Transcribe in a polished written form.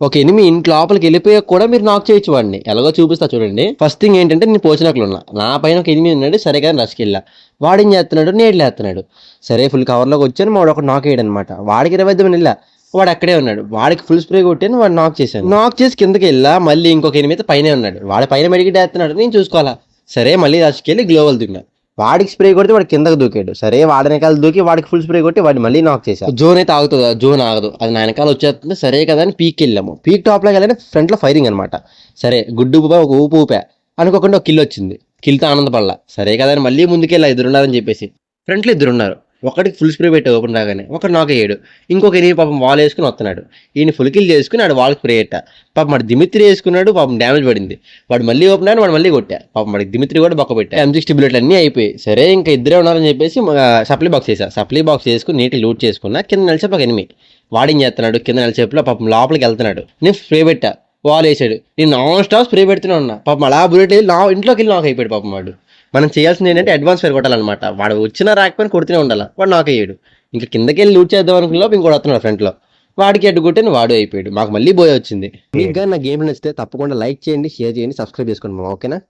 ఒక ఎనిమి ఇంటి లోపలికి వెళ్ళిపోయాక కూడా మీరు నాక్ చేయొచ్చు వాడిని. ఎలాగో చూపిస్తా చూడండి. ఫస్ట్ థింగ్ ఏంటంటే నేను పోచినట్లు ఉన్నా. నా పైన ఒక ఎనిమి ఉన్నాడు. సరే కదా రష్కెళ్ళా. వాడేం చేస్తున్నాడు, నేడ్లు వేస్తున్నాడు. సరే ఫుల్ కవర్లోకి వచ్చాను. వాడు ఒక నాక్ వేయడం అనమాట. వాడికి 20 వెళ్ళా. వాడు అక్కడే ఉన్నాడు. వాడికి ఫుల్ స్ప్రే కొట్టాను. వాడు నాక్ చేశాను. నాక్ చేసి కిందకి వెళ్ళా. మళ్ళీ ఇంకొక ఎనిమిది పైనే ఉన్నాడు. వాడి పైన మెడికి వేస్తున్నాడు. నేను చూసుకోవాలా. సరే మళ్ళీ రష్కెళ్ళి గ్లోవల్ దిన్నా. వాడికి స్ప్రే కొడితే వాడు కిందకు దూకాడు. సరే వాడి వెనకాల దూకి వాడికి ఫుల్ స్ప్రే కొట్టి వాడిని మళ్ళీ నాక్ చేశారు. జోన్ అయితే ఆగుతుంది, జోన్ ఆగదు. అది నా వెనకాల వచ్చేస్తుంది. సరే కదా అని పీక్ వెళ్ళాము. పీక్ టాప్ లోకి వెళ్ళాలి, ఫ్రంట్ లో ఫైరింగ్ అనమాట. సరే గుడ్డు ఒక ఊపు ఊపా. అనుకోకుండా ఒక కిల్ వచ్చింది. కిల్తో ఆనందపడలా. సరే కదా అని మళ్ళీ ముందుకెళ్ళా, ఎదురున్నారని చెప్పేసి. ఫ్రంట్లో ఇద్దరున్నారు. ఒకటికి ఫుల్ స్ప్రే పెట్టి ఓపెన్ రాగానే ఒకటి నాక్ అయ్యాడు. ఇంకొక ఎనిమిది పాపం వాల్ వేసుకుని వస్తున్నాడు. ఈయన ఫుల్ కిల్ చేసుకుని ఆడు వాళ్ళకి స్ప్రే పెట్టా. పాపం వాడు దిమిత్రి వేసుకున్నాడు. పాపం డ్యామేజ్ పడింది. వాడు మళ్ళీ ఓపెన్ అయ్యాడు. వాడు మళ్ళీ కొట్టా. పాపం వాడికి దిమిత్రి కూడా బొక్క పెట్టా. M60 బుల్లెట్లు అన్నీ అయిపోయి సరే ఇంకా ఇద్దరే ఉన్నారని చెప్పేసి సప్లీ బాక్స్ వేసా. సప్లీ బాక్స్ వేసుకుని నీట్గా లూట్ చేసుకున్నా. కింద నిలిచేపు ఒక ఎనిమి వాడిం చేస్తున్నాడు. కింద నిలిచేపులో పాపం లోపలికి వెళ్తున్నాడు. నేను స్ప్రే పెట్టా. వాల్ వేసాడు. నేను నాన్ స్టాప్ స్ప్రే పెడుతూనే ఉన్నా. పాపం అలా బుల్లెట్ వెళ్ళి ఇంట్లోకి వెళ్ళి నాక్ అయిపోయాడు. పాపం వాడు. మనం చేయాల్సింది ఏంటంటే అడ్వాన్స్ ఫైర్ కొట్టాలన్నమాట. వాడు వచ్చినా రాకపోయినా కొడుతూనే ఉండాలి. వాడు నాక్ అయ్యాడు. ఇంకా కిందకి వెళ్ళి లూట్ చేద్దాం అనుకున్నా ఇంకోటి వస్తున్నాడు ఫ్రంట్లో. వాడికి అడ్డు కొట్టాను. వాడు అయిపోయాడు. మాకు మళ్ళీ బోయ్ వచ్చింది. మీకు కానీ నా గేమ్ నచ్చితే తప్పకుండా లైక్ చేయండి, షేర్ చేయండి, సబ్స్క్రైబ్ చేసుకోండి. ఓకేనా?